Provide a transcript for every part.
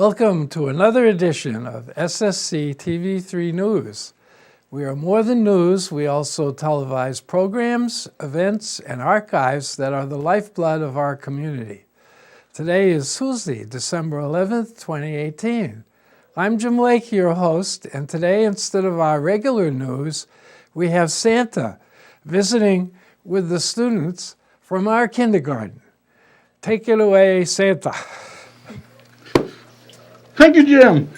Welcome to another edition of SSC TV3 News. We are more than news. We also televise programs, events, and archives that are the lifeblood of our community. Today is Tuesday, December 11th, 2018. I'm Jim Lake, your host, and today, instead of our regular news, we have Santa visiting with the students from our kindergarten. Take it away, Santa. Thank you, Jim.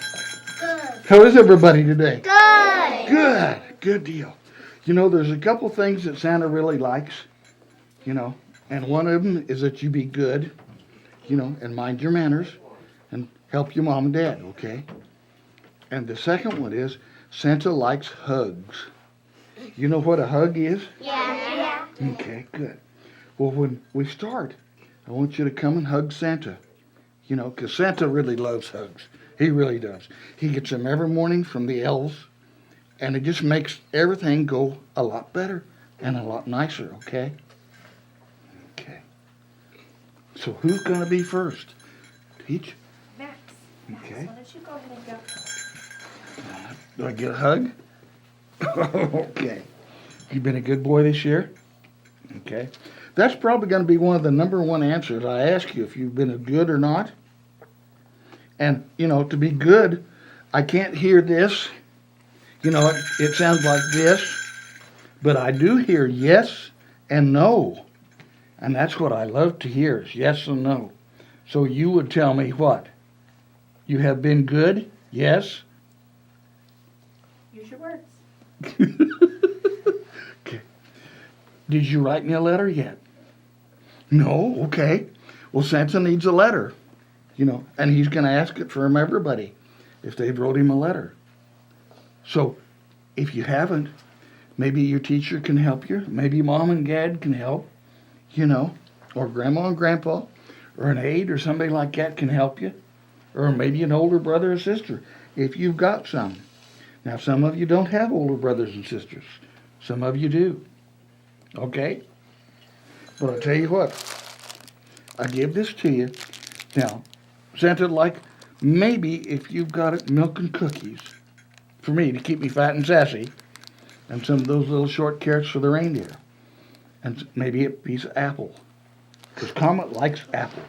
Good. How is everybody today? Good. Good. Good deal. You know, there's a couple things that Santa really likes, and one of them is that you be good, and mind your manners and help your mom and dad, okay? And the second one is Santa likes hugs. You know what a hug is? Yeah. Okay, good. Well, when we start, I want you to come and hug Santa. Because Santa really loves hugs. He really does. He gets them every morning from the elves, and it just makes everything go a lot better and a lot nicer, okay? Okay. So who's going to be first? Teach? Max. Okay. Why don't you go ahead and go? Do I get a hug? Okay. You been a good boy this year? Okay. That's probably going to be one of the number one answers I ask you, if you've been a good or not. And, to be good, I can't hear this. It sounds like this. But I do hear yes and no. And that's what I love to hear, is yes and no. So you would tell me what? You have been good? Yes? Use your words. Okay. Did you write me a letter yet? No? Okay. Well, Santa needs a letter, and he's going to ask it from everybody if they've wrote him a letter. So if you haven't, maybe your teacher can help you. Maybe mom and dad can help, or grandma and grandpa, or an aide or somebody like that can help you, or maybe an older brother or sister if you've got some. Now, some of you don't have older brothers and sisters. Some of you do. Okay? But I'll tell you what, I give this to you. Now, Santa, like, maybe if you've got it, milk and cookies for me to keep me fat and sassy, and some of those little short carrots for the reindeer, and maybe a piece of apple, because Comet likes apples.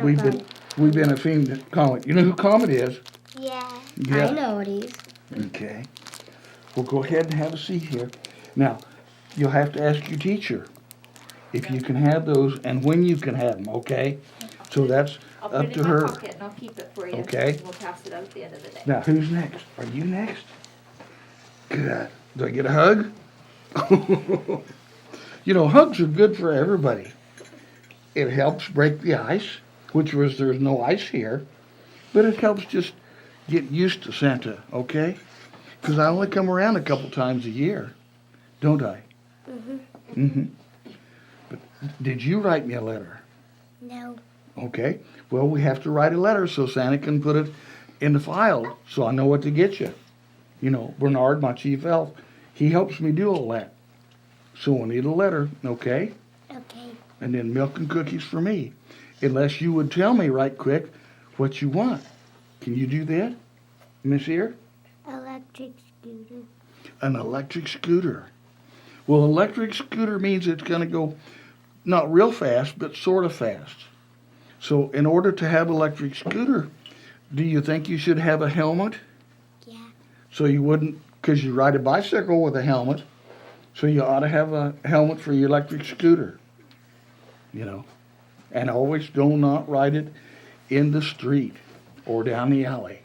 We've been a fiend to Comet. You know who Comet is? Yeah. Yeah. I know what he's. Okay. Well, go ahead and have a seat here. Now, you'll have to ask your teacher if you can have those and when you can have them, okay? So that's I'll up put to it in her. my pocket and I'll keep it for you. Okay. We'll pass it out at the end of the day. Now, who's next? Are you next? Good. Do I get a hug? Hugs are good for everybody. It helps break the ice, there's no ice here, but it helps just get used to Santa, okay? Because I only come around a couple times a year, don't I? But did you write me a letter? No. Okay. Well, we have to write a letter so Santa can put it in the file so I know what to get you. Bernard, my chief elf, he helps me do all that. So we'll need a letter, okay? Okay. And then milk and cookies for me. Unless you would tell me right quick what you want. Can you do that, Miss Ear? Electric scooter. An electric scooter. Well, electric scooter means it's going to go not real fast, but sort of fast. So in order to have electric scooter, do you think you should have a helmet? Yeah. So you wouldn't, because you ride a bicycle with a helmet, so you ought to have a helmet for your electric scooter. And always do not ride it in the street or down the alley.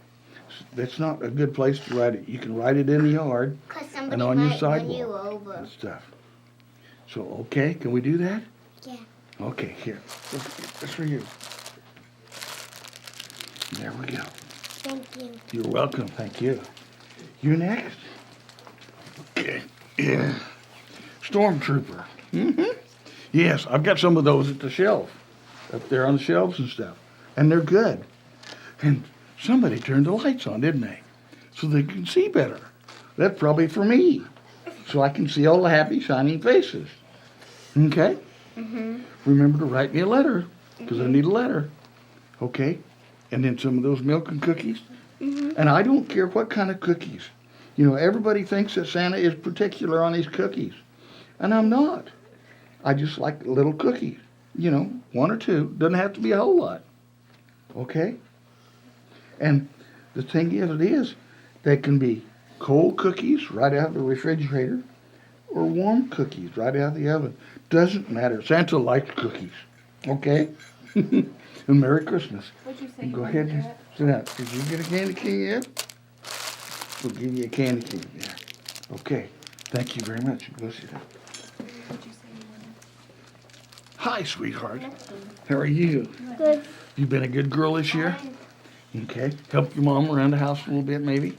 That's not a good place to ride it. You can ride it in the yard and on your sidewalk and stuff. So, okay, can we do that? Yeah. Okay, here. That's for you. There we go. Thank you. You're welcome. Thank you. You next? Okay. Yeah. Stormtrooper. Yes, I've got some of those at the shelf, up there on the shelves and stuff, and they're good. And somebody turned the lights on, didn't they? So they can see better. That's probably for me, so I can see all the happy, shining faces. Okay? Remember to write me a letter, because I need a letter. Okay? And then some of those milk and cookies. And I don't care what kind of cookies. You know, everybody thinks that Santa is particular on his cookies. And I'm not. I just like little cookies. You know, 1 or 2. Doesn't have to be a whole lot. Okay? And the thing is, they can be cold cookies right out of the refrigerator or warm cookies right out of the oven. Doesn't matter. Santa likes cookies. Okay? And Merry Christmas. What'd you say? And go ahead and sit down. Did you get a candy cane yet? We'll give you a candy cane. Yeah. Okay. Thank you very much. Go sit down. What'd you say you wanted? Hi, sweetheart. How are you? Good. You been a good girl this year? Okay. Help your mom around the house a little bit, maybe?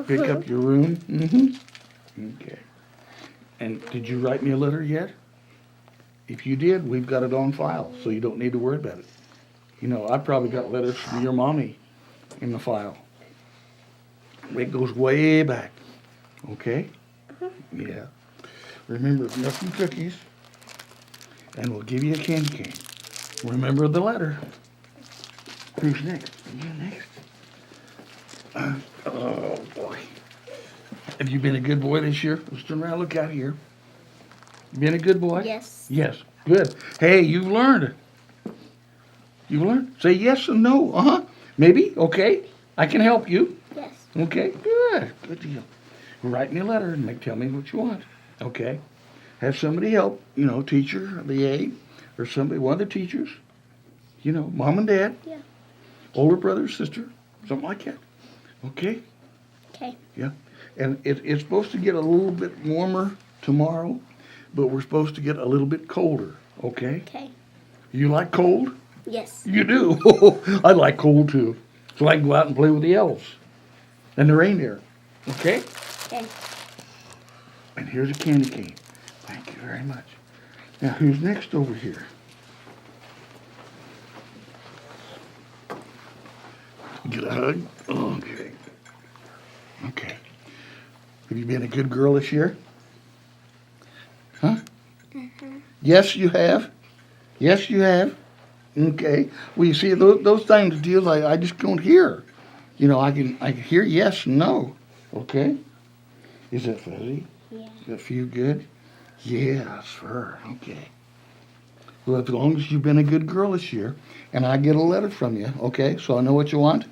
Pick up your room? Okay. And did you write me a letter yet? If you did, we've got it on file, so you don't need to worry about it. You know, I probably got letters from your mommy in the file. It goes way back. Okay? Yeah. Remember, milk and cookies, and we'll give you a candy cane. Remember the letter. Who's next? You next. Oh, boy. Have you been a good boy this year? Let's turn around, look out here. You been a good boy? Yes. Yes. Good. Hey, you've learned. You learned? Say yes and no. Uh-huh. Maybe. Okay. I can help you. Yes. Okay. Good. Good deal. Write me a letter and tell me what you want. Okay. Have somebody help. You know, teacher, the aide, or somebody, one of the teachers. You know, mom and dad. Yeah. Older brother, sister, something like that. Okay. Okay. Yeah. And it's supposed to get a little bit warmer tomorrow, but we're supposed to get a little bit colder. Okay. Okay. You like cold? Yes. You do. I like cold too. So I can go out and play with the elves and the reindeer. Okay? Okay. And here's a candy cane. Thank you very much. Now who's next over here? Get a hug? Okay. Okay. Have you been a good girl this year? Huh? Yes, you have. Yes, you have. Okay. Well, you see, those kinds of deals I just don't hear. You know, I can hear yes and no. Okay. Is that fuzzy? Yeah. Does that feel good? Yeah, it's fur. Okay. Well, as long as you've been a good girl this year, and I get a letter from you, okay? So I know what you want.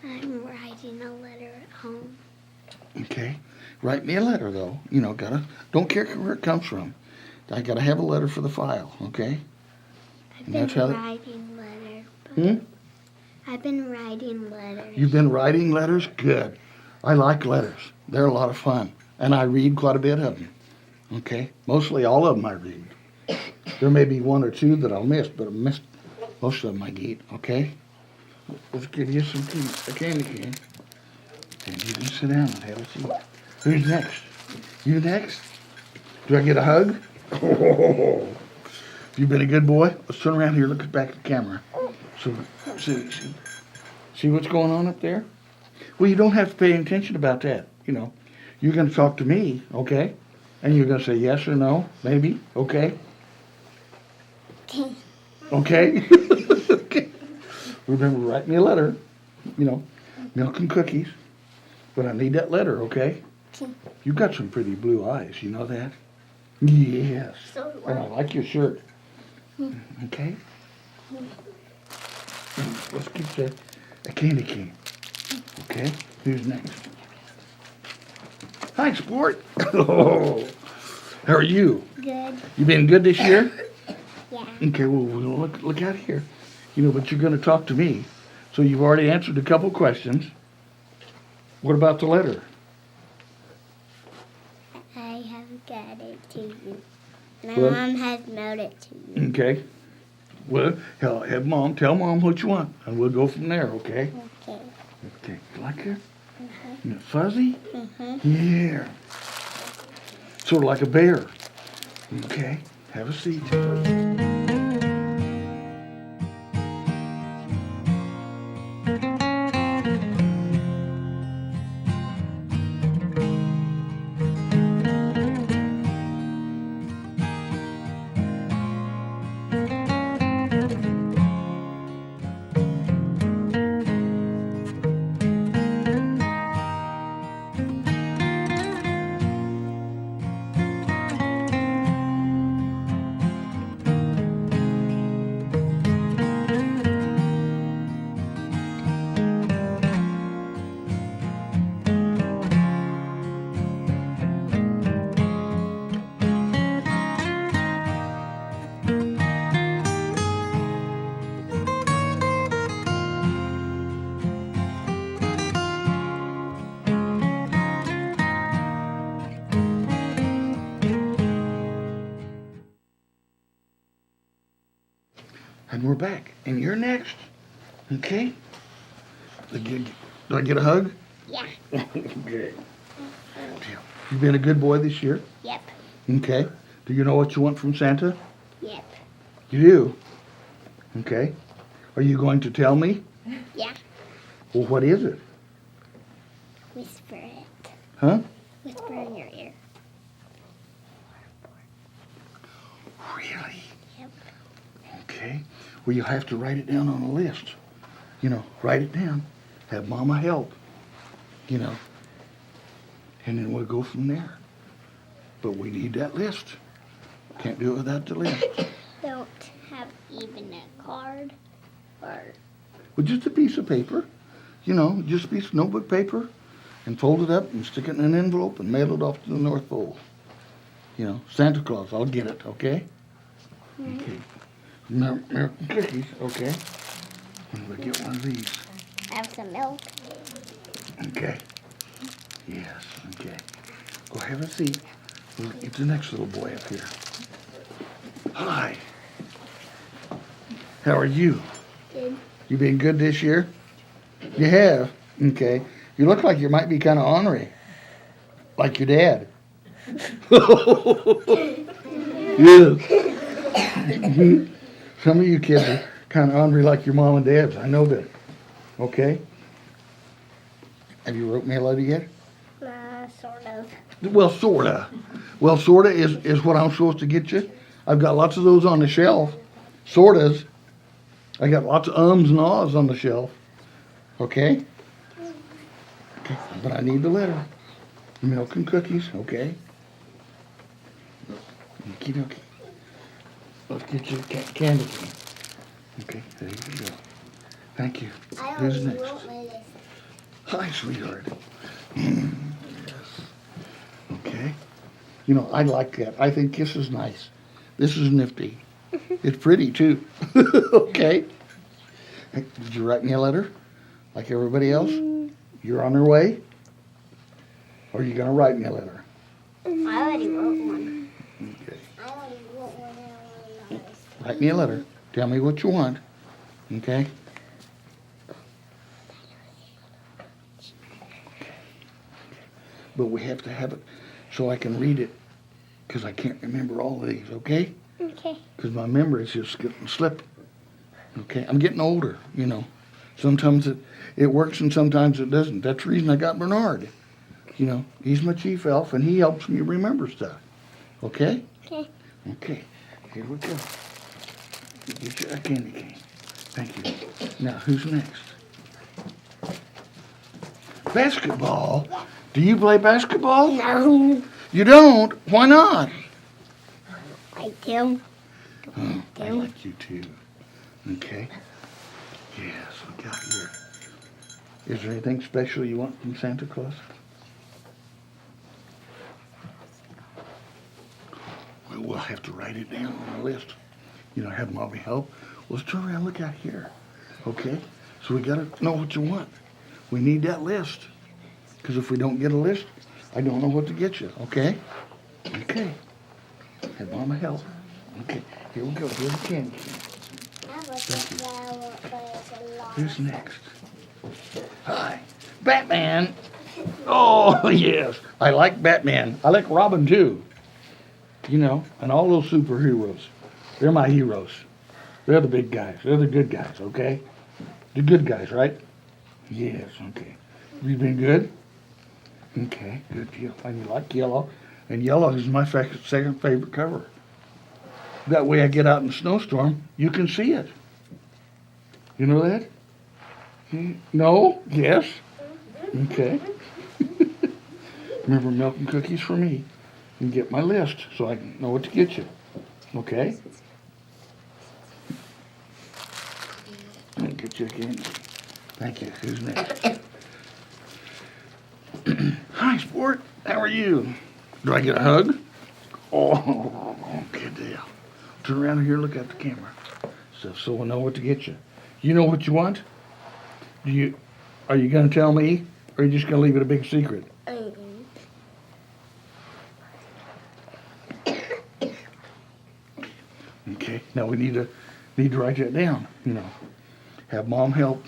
I'm writing a letter at home. Okay. Write me a letter though. You know, don't care where it comes from. I gotta have a letter for the file, okay? I've And been that's how writing letters. Hmm? I've been writing letters. You've been writing letters? Good. I like letters. They're a lot of fun. And I read quite a bit of them. Okay? Mostly all of them I read. There may be 1 or 2 that I'll miss, but I missed most of them I get, okay? Let's give you a candy cane. And you can sit down and have a seat. Who's next? You next? Do I get a hug? Oh, you've been a good boy. Let's turn around here. Look back at the camera. So, see what's going on up there? Well, you don't have to pay any attention about that. You know, you're going to talk to me, okay? And you're going to say yes or no, maybe, okay? Okay. Okay? Okay. Remember, write me a letter. You know, milk and cookies. But I need that letter, okay? Okay. You've got some pretty blue eyes. You know that? Yes. So do And I I. like your shirt. Okay? Let's get a candy cane. Okay? Who's next? Hi, sport. Oh, how are you? Good. You been good this year? Yeah. Okay, well, look out here. You know, but you're going to talk to me. So you've already answered a couple questions. What about the letter? I have got it to you. My Well- mom has mailed it to you. Okay. Well, tell mom what you want, and we'll go from there, okay? Okay. Okay, you like it? Isn't it fuzzy? Mm-hmm. Yeah. Sort of like a bear. Okay, have a seat. And we're back. And you're next. Okay? Do I get a hug? Yeah. Okay. You been a good boy this year? Yep. Okay. Do you know what you want from Santa? Yep. You do? Okay. Are you going to tell me? Yeah. Well, what is it? Whisper it. Huh? Whisper in your ear. Really? Yep. Okay. Well, you'll have to write it down on a list. You know, write it down. Have Mama help. You know. And then we'll go from there. But we need that list. Can't do it without the list. Don't have even a card or Well, just a piece of paper. You know, just a piece of notebook paper. And fold it up and stick it in an envelope and mail it off to the North Pole. You know, Santa Claus, I'll get it, okay? Okay. American cookies, okay. And we'll get one of these. have some milk. Okay. Yes, okay. Go have a seat. We'll get the next little boy up here. Hi. How are you? Good. You been good this year? You have? Okay. You look like you might be kind of ornery. Like your dad. Yes. Some of you kids are kind of ornery like your mom and dad's. I know that. Okay? Have you wrote me a letter yet? Sort of. Well, sorta. Well, sorta is what I'm supposed to get you. I've got lots of those on the shelf. Sortas. I got lots of ums and ahs on the shelf. Okay? Okay. But I need the letter. Milk and cookies, okay? Okie dokie. Let's get you a candy cane. Okay, there you go. Thank you. Who's next? Hi, sweetheart. Yes. Okay. You know, I like that. I think this is nice. This is nifty. It's pretty, too. Okay. Hey, did you write me a letter? Like everybody else? You're on your way? Or are you going to write me a letter? I already wrote one. Okay. I already wrote one. I don't know. Write me a letter. Tell me what you want. Okay? But we have to have it so I can read it, because I can't remember all of these, okay? Okay. Because my memory is just getting slipping. Okay? I'm getting older, you know. Sometimes it works and sometimes it doesn't. That's the reason I got Bernard. You know, he's my chief elf and he helps me remember stuff. Okay? Okay. Okay. Here we go. Get you a candy cane. Thank you. Now, who's next? Basketball? Do you play basketball? No. You don't? Why not? I do. Oh, I like you too. Okay. Yes, we got here. Is there anything special you want from Santa Claus? Well, we'll have to write it down on the list. You know, have Mommy help. Let's turn around and look out here. Okay? So we gotta know what you want. We need that list. Because if we don't get a list, I don't know what to get you. Okay? Okay. Have Mama help. Okay. Here we go. Here's the candy cane. Who's next? Hi. Batman. Oh, yes. I like Batman. I like Robin, too. You know, and all those superheroes. They're my heroes. They're the big guys. They're the good guys, okay? The good guys, right? Yes, okay. You been good? Okay, good deal. And you like yellow. And yellow is my second favorite color. That way I get out in a snowstorm, you can see it. You know that? No? Yes? Okay. Remember milk and cookies for me. And get my list so I can know what to get you. Okay? I'll get you again. Thank you. Who's next? Hi, sport. How are you? Do I get a hug? Oh, good deal. Turn around here, look at the camera. So we'll know what to get you. You know what you want? Are you going to tell me, or are you just going to leave it a big secret? Okay, now we need to Need to write that down, you know. Have mom help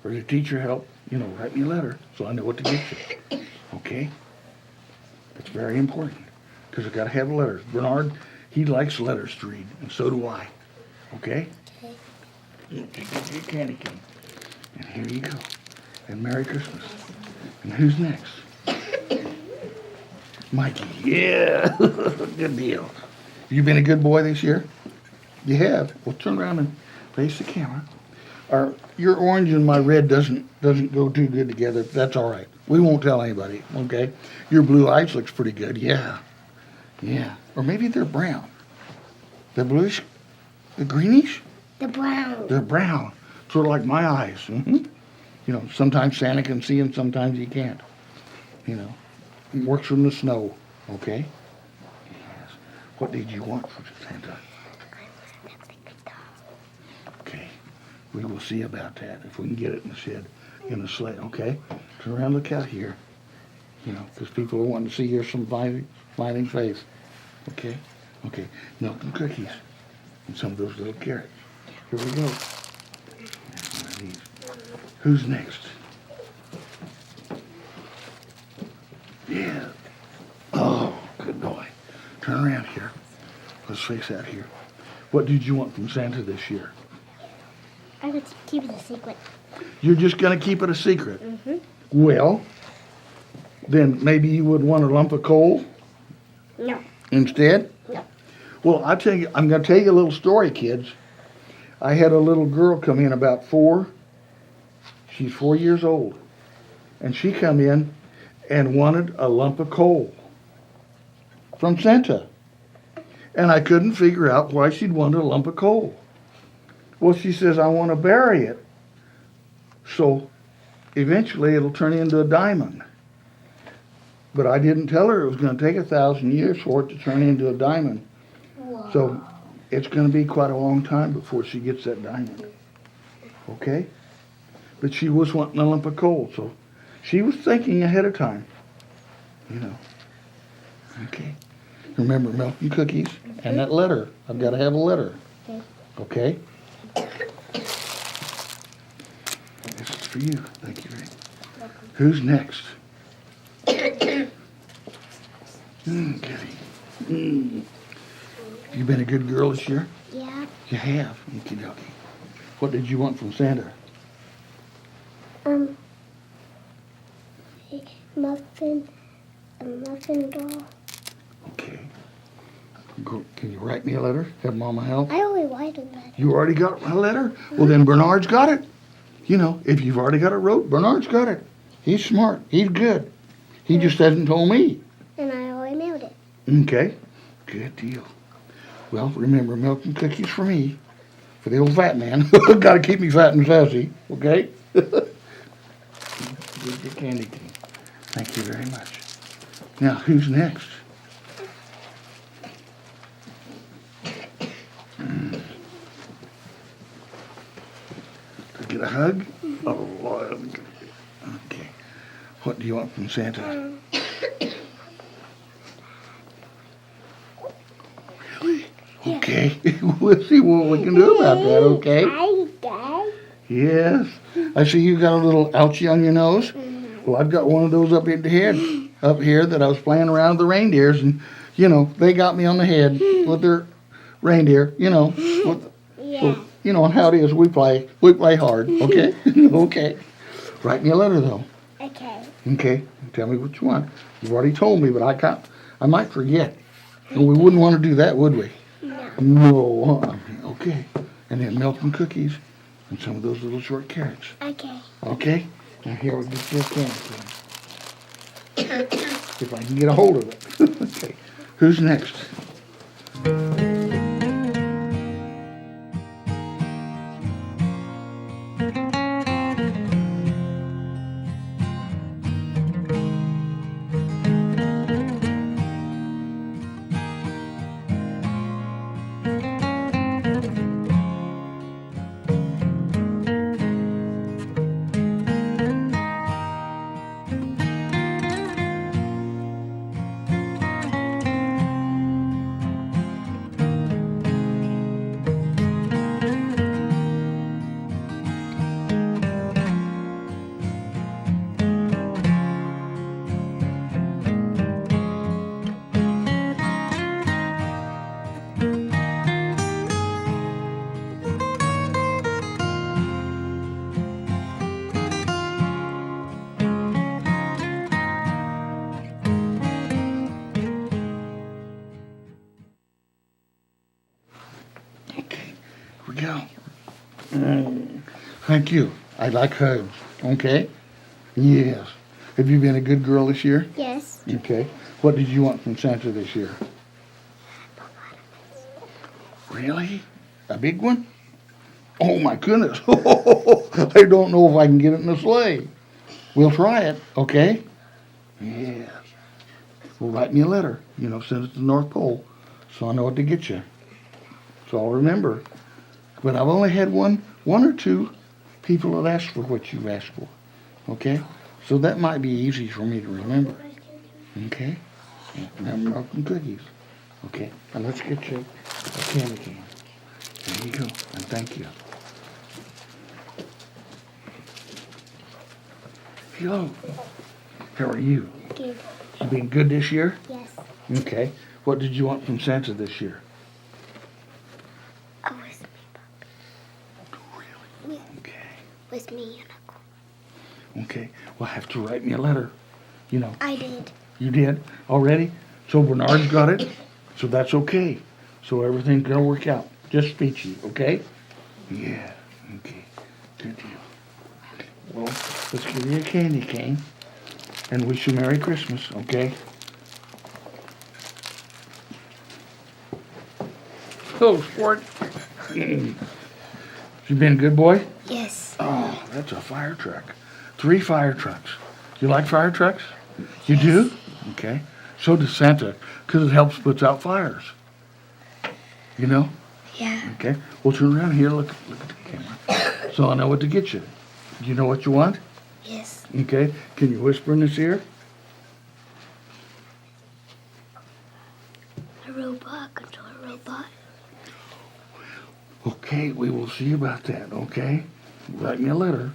or the teacher help, you know, write me a letter so I know what to get you. Okay? It's very important because I got to have letters. Bernard, he likes letters to read, and so do I. Okay? Okay. Get your candy cane. And here you go. And Merry Christmas. And who's next? Mikey. Yeah. Good deal. You been a good boy this year? You have. Well, turn around and face the camera. Your orange and my red doesn't go too good together. That's all right. We won't tell anybody, okay? Your blue eyes looks pretty good. Yeah. Yeah. Or maybe they're brown. They're bluish? The greenish? The brown. They're brown. Sort of like my eyes. You know, sometimes Santa can see and sometimes he can't. You know, it works from the snow, okay? Yes. What did you want for Santa? Okay. We will see about that if we can get it in the shed, in the sleigh, okay? Turn around, look out here. You know, because people are wanting to see your smiling face. Okay? Okay. Milk and cookies. And some of those little carrots. Here we go. There's one of these. Who's next? Yeah. Oh, good boy. Turn around here. Let's face out here. What did you want from Santa this year? I would keep it a secret. You're just going to keep it a secret? Mm-hmm. Well, then maybe you would want a lump of coal No. instead? No. Well, I'm going to tell you a little story, kids. I had a little girl come in about 4. She's 4 years old. And she come in and wanted a lump of coal from Santa. And I couldn't figure out why she'd wanted a lump of coal. Well, she says, I want to bury it. So eventually it'll turn into a diamond. But I didn't tell her it was going to take 1,000 years for it to turn into a diamond. Whoa. So it's going to be quite a long time before she gets that diamond. Okay? But she was wanting a lump of coal, so she was thinking ahead of time. You know. Okay. Remember milk and cookies and that letter. I've got to have a letter. Okay? This is for you. Thank you, Ray. Who's next? Kitty. You been a good girl this year? Yeah. You have. Okie dokie. What did you want from Santa? A muffin doll. Okay. Can you write me a letter? Have Mama help? I only write a letter. You already got a letter? Well, then Bernard's got it. You know, if you've already got it wrote, Bernard's got it. He's smart. He's good. He just hasn't told me. And I already mailed it. Okay. Good deal. Well, remember, milk and cookies for me. For the old fat man. Got to keep me fat and sassy. Okay? Get your candy cane. Thank you very much. Now, who's next? Get a hug? Oh, Lord. Okay. What do you want from Santa? Really? Okay. We'll see what we can do about that, okay? Hi, Dad. Yes. I see you got a little ouchie on your nose. Well, I've got one of those up in the head up here that I was playing around with the reindeers, and, you know, they got me on the head with their reindeer, you know. Yeah. So, you know how it is. We play hard, okay? Okay. Write me a letter, though. Okay. Okay. Tell me what you want. You've already told me, but I might forget. And we wouldn't want to do that, would we? No. No. Okay. And then milk and cookies and some of those little short carrots. Okay. Okay? Now here we get your candy cane. If I can get a hold of it. Okay. Who's next? we go. Thank you. I like hugs. Okay? Yes. Have you been a good girl this year? Yes. Okay. What did you want from Santa this year? Really? A big one? Oh my goodness. I don't know if I can get it in the sleigh. We'll try it, okay? Yes. Well, write me a letter. Send it to the North Pole so I know what to get you. So I'll remember. But I've only had one or two people that asked for what you've asked for. Okay? So that might be easy for me to remember. Okay? Now milk and cookies. Okay? And let's get you a candy cane. There you go. And thank you. Hello. How are you? Good. You been good this year? Yes. Okay. What did you want from Santa this year? Oh, with me, Really? Yeah. Okay. with me and Uncle. Okay. Well, have to write me a letter. I did. You did already? So Bernard's got it? So that's okay. So everything's gonna work out. Just peachy, okay? Yeah. Okay. Good deal. Well, let's give you a candy cane and wish you Merry Christmas, okay? Oh, sport. You been a good boy? Yes. Oh, that's a fire truck. 3 fire trucks. You like fire trucks? You do? Okay. So does Santa, because it helps put out fires. Yeah. Okay. Well, turn around here. Look at the camera. So I know what to get you. Do you know what you want? Yes. Okay. Can you whisper in his ear? A robot, control a robot. Okay. We will see about that. Okay. Write me a letter.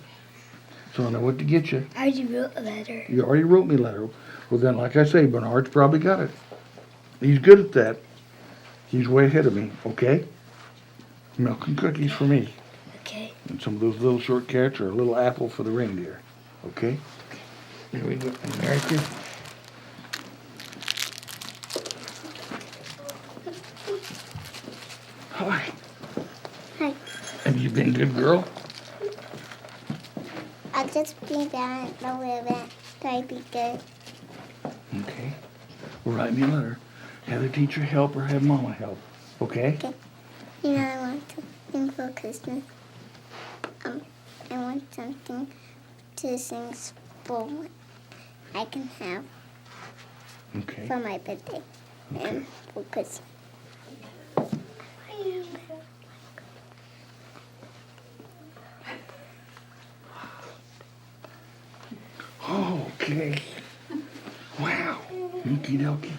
So I know what to get you. I already wrote a letter. You already wrote me a letter. Well, then, like I say, Bernard's probably got it. He's good at that. He's way ahead of me, okay? Milk and cookies for me. Okay. And some of those little short carrots or a little apple for the reindeer, okay? There we go. And Merry Christmas. Hi. Hi. Have you been a good girl? I'll just be bad a little bit. Try to be good. Okay. Well, write me a letter. Have the teacher help or have Mama help, okay? Okay. I want something for Christmas. I want something to sing for I can have Okay. for my birthday and for Christmas. Okay. Wow. Okie dokie.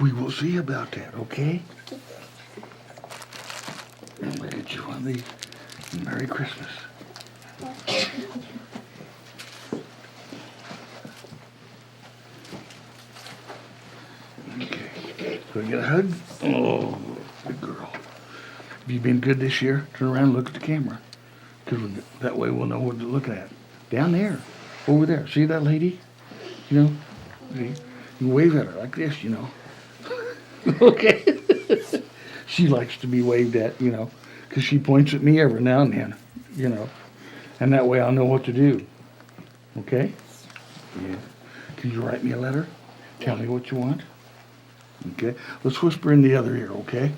We will see about that, okay? And we'll get you one of these. Merry Christmas. Okay. So you get a hug? Oh, good girl. Have you been good this year? Turn around and look at the camera. Because that way we'll know what to look at. Down there. Over there. See that lady? See? You wave at her like this, Okay. She likes to be waved at, because she points at me every now and then, And that way I'll know what to do. Okay? Yeah. Can you write me a letter? Tell me what you want? Okay. Let's whisper in the other ear, okay?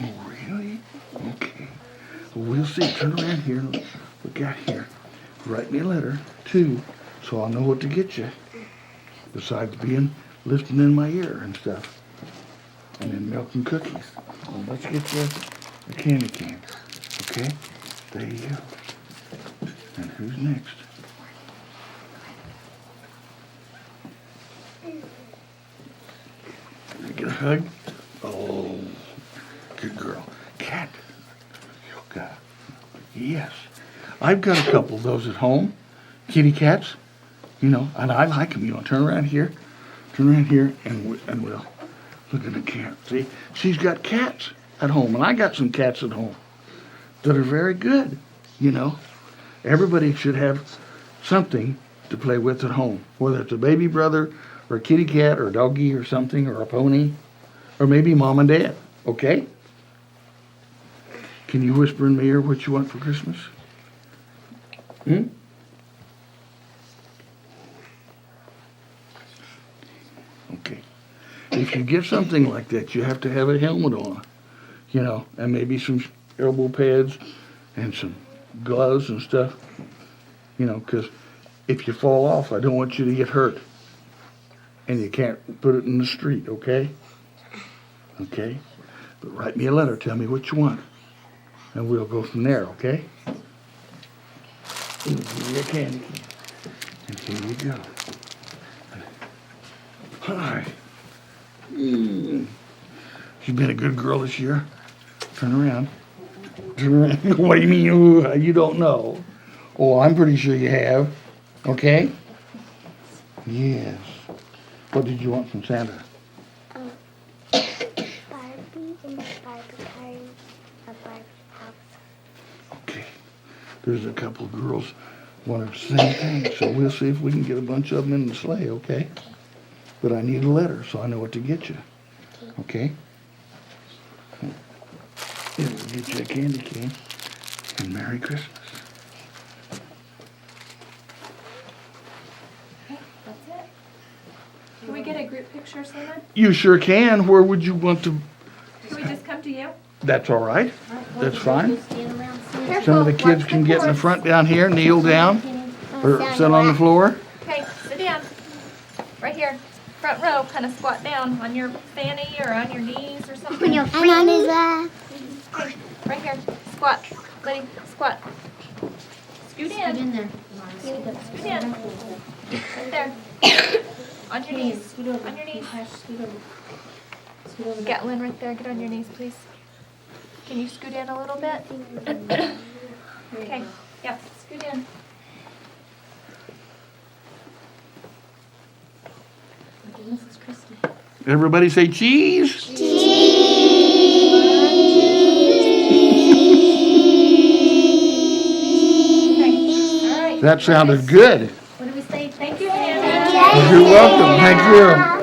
Oh, really? Okay. Well, we'll see. Turn around here. Look out here. Write me a letter, too, so I'll know what to get you. Besides being lifting in my ear and stuff. And then milk and cookies. Well, let's get you a candy cane. Okay? There you go. And who's next? You get a hug? Oh, good girl. Cat. Yoga. Yes. I've got a couple of those at home. Kitty cats. And I like them. Turn around here. Turn around here and we'll look at the cat. See? She's got cats at home. And I got some cats at home that are very good. Everybody should have something to play with at home, whether it's a baby brother or a kitty cat or a doggy or something or a pony, or maybe mom and dad, okay? Can you whisper in my ear what you want for Christmas? Hmm? Okay. If you get something like that, you have to have a helmet on, you know, and maybe some elbow pads and some gloves and stuff, you know, because if you fall off, I don't want you to get hurt. And you can't put it in the street, okay? Okay? But write me a letter, tell me what you want, and we'll go from there, okay? Here you a candy cane. And here you go. All right. You've been a good girl this year. Turn around. Turn around. What do you mean you don't know? Oh, I'm pretty sure you have. Okay? Yes. What did you want from Santa? Barbie and a Barbie car, a Barbie house. Okay. There's a couple of girls want the same thing, so we'll see if we can get a bunch of them in the sleigh, okay? But I need a letter so I know what to get you. Okay? Yeah, we'll get you a candy cane. And Merry Christmas. That's it. Can we get a group picture, Santa? You sure can. Where would you want to? Can we just come to you? That's all right. That's fine. Careful. Some of the kids Watch can get in the cords. front down here, kneel down, or sit on the floor. Okay, sit down. Right here. Front row, kind of squat down on your fanny or on your knees or something. And on his lap. Okay, right here. Squat. Lady, squat. Scoot in. there. Scoot in. Right there. On your knees. On your knees. Gatlin right there. Get on your knees, please. Can you scoot in a little bit? Okay. Yep. Scoot in. Everybody say cheese. Okay. All right. That sounded good. What do we say? Thank you, Santa. You're welcome. Thank you.